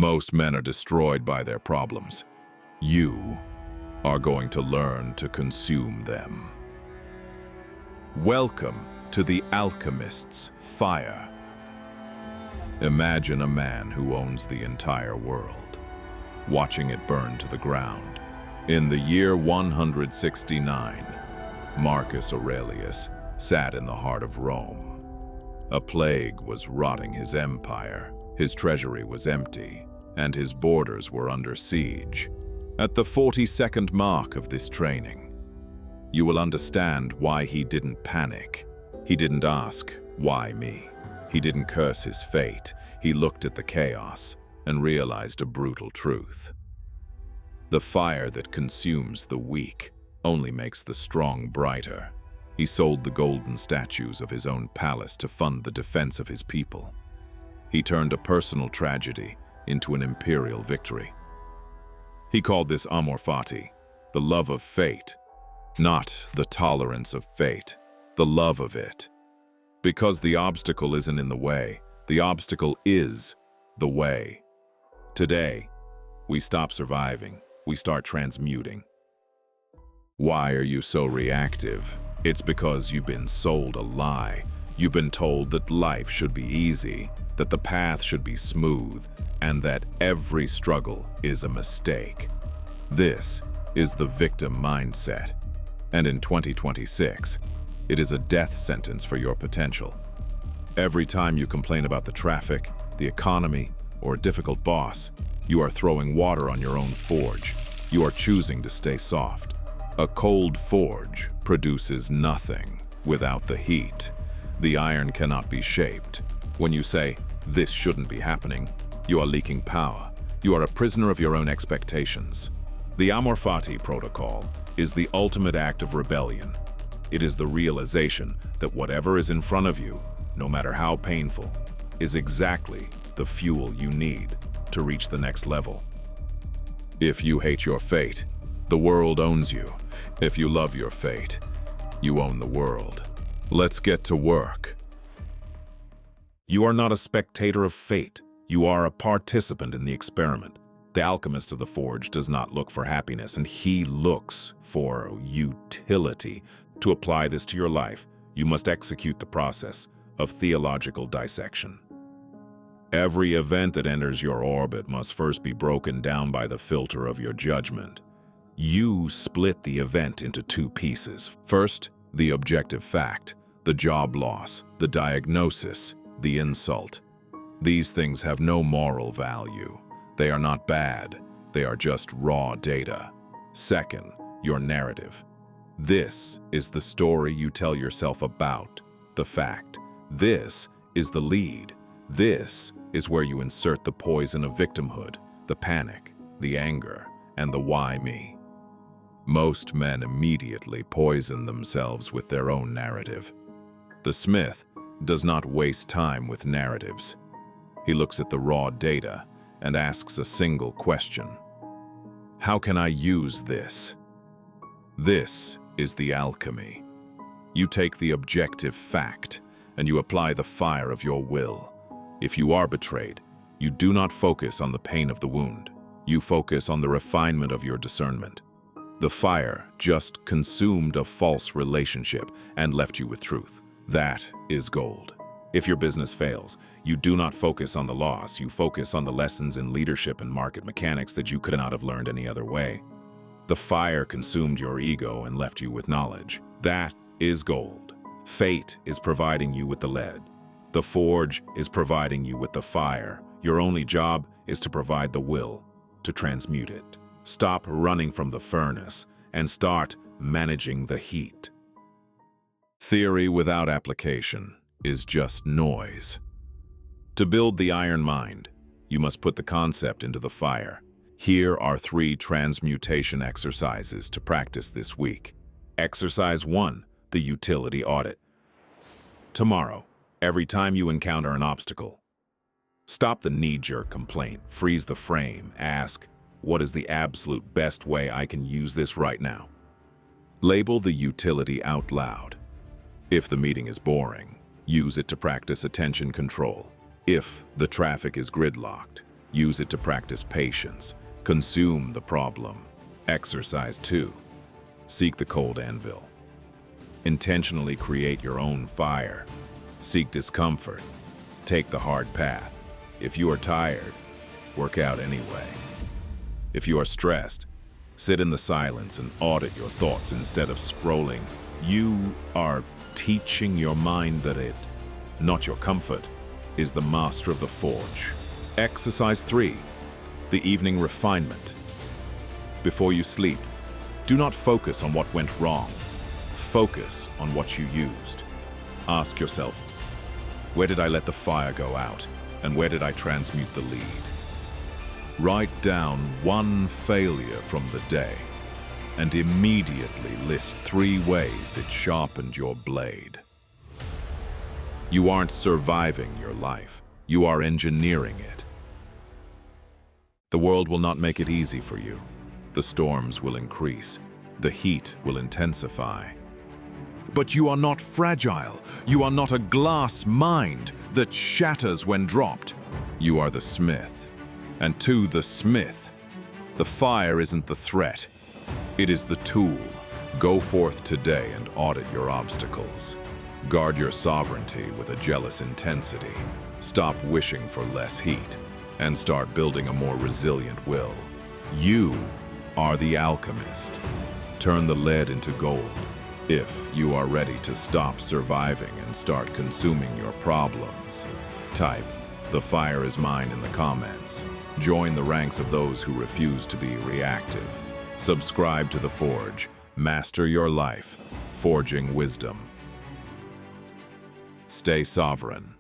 Most men are destroyed by their problems. You are going to learn to consume them. Welcome to the Alchemist's fire. Imagine a man who owns the entire world, watching it burn to the ground. In the year 169, Marcus Aurelius sat in the heart of Rome. A plague was rotting his empire, his treasury was empty, and his borders were under siege. At the 42nd mark of this training, you will understand why he didn't panic. He didn't ask, "Why me?" He didn't curse his fate. He looked at the chaos and realized a brutal truth. The fire that consumes the weak only makes the strong brighter. He sold the golden statues of his own palace to fund the defense of his people. He turned a personal tragedy into an imperial victory. He called this Amor Fati, the love of fate, not the tolerance of fate, the love of it. Because the obstacle isn't in the way, the obstacle is the way. Today, we stop surviving, we start transmuting. Why are you so reactive? It's because you've been sold a lie. You've been told that life should be easy, that the path should be smooth, and that every struggle is a mistake. This is the victim mindset. And in 2026, it is a death sentence for your potential. Every time you complain about the traffic, the economy, or a difficult boss, you are throwing water on your own forge. You are choosing to stay soft. A cold forge produces nothing without the heat. The iron cannot be shaped. When you say, "This shouldn't be happening," you are leaking power. You are a prisoner of your own expectations. The Amor Fati protocol is the ultimate act of rebellion. It is the realization that whatever is in front of you, no matter how painful, is exactly the fuel you need to reach the next level. If you hate your fate, the world owns you. If you love your fate, you own the world. Let's get to work. You are not a spectator of fate. You are a participant in the experiment. The alchemist of the forge does not look for happiness, and he looks for utility. To apply this to your life, you must execute the process of theological dissection. Every event that enters your orbit must first be broken down by the filter of your judgment. You split the event into two pieces. First, the objective fact, the job loss, the diagnosis, the insult. These things have no moral value. They are not bad. They are just raw data. Second, your narrative. This is the story you tell yourself about the fact. This is the lead. This is where you insert the poison of victimhood, the panic, the anger, and the why me. Most men immediately poison themselves with their own narrative. The smith does not waste time with narratives. He looks at the raw data and asks a single question. How can I use this? This is the alchemy. You take the objective fact and you apply the fire of your will. If you are betrayed, you do not focus on the pain of the wound. You focus on the refinement of your discernment. The fire just consumed a false relationship and left you with truth. That is gold. If your business fails, you do not focus on the loss. You focus on the lessons in leadership and market mechanics that you could not have learned any other way. The fire consumed your ego and left you with knowledge. That is gold. Fate is providing you with the lead. The forge is providing you with the fire. Your only job is to provide the will to transmute it. Stop running from the furnace and start managing the heat. Theory without application is just noise. To build the iron mind, you must put the concept into the fire. Here are 3 transmutation exercises to practice this week. Exercise 1, the utility audit. Tomorrow, every time you encounter an obstacle, stop the knee-jerk complaint, freeze the frame, ask, what is the absolute best way I can use this right now? Label the utility out loud. If the meeting is boring, use it to practice attention control. If the traffic is gridlocked, Use it to practice patience. Consume the problem. Exercise 2. Seek the cold anvil. Intentionally create your own fire. Seek discomfort. Take the hard path. If you are tired, work out anyway. If you are stressed, sit in the silence and audit your thoughts instead of scrolling. You are teaching your mind that it, not your comfort, is the master of the forge. Exercise 3. The evening refinement. Before you sleep, do not focus on what went wrong. Focus on what you used. Ask yourself, where did I let the fire go out, and where did I transmute the lead? Write down one failure from the day, and immediately list 3 ways it sharpened your blade. You aren't surviving your life, you are engineering it. The world will not make it easy for you. The storms will increase, the heat will intensify. But you are not fragile. You are not a glass mind that shatters when dropped. You are the smith. And to the smith, the fire isn't the threat. It is the tool. Go forth today and audit your obstacles. Guard your sovereignty with a jealous intensity. Stop wishing for less heat and start building a more resilient will. You are the alchemist. Turn the lead into gold. If you are ready to stop surviving and start consuming your problems, type "The fire is mine" in the comments. Join the ranks of those who refuse to be reactive. Subscribe to The Forge. Master your life, forging wisdom. Stay sovereign.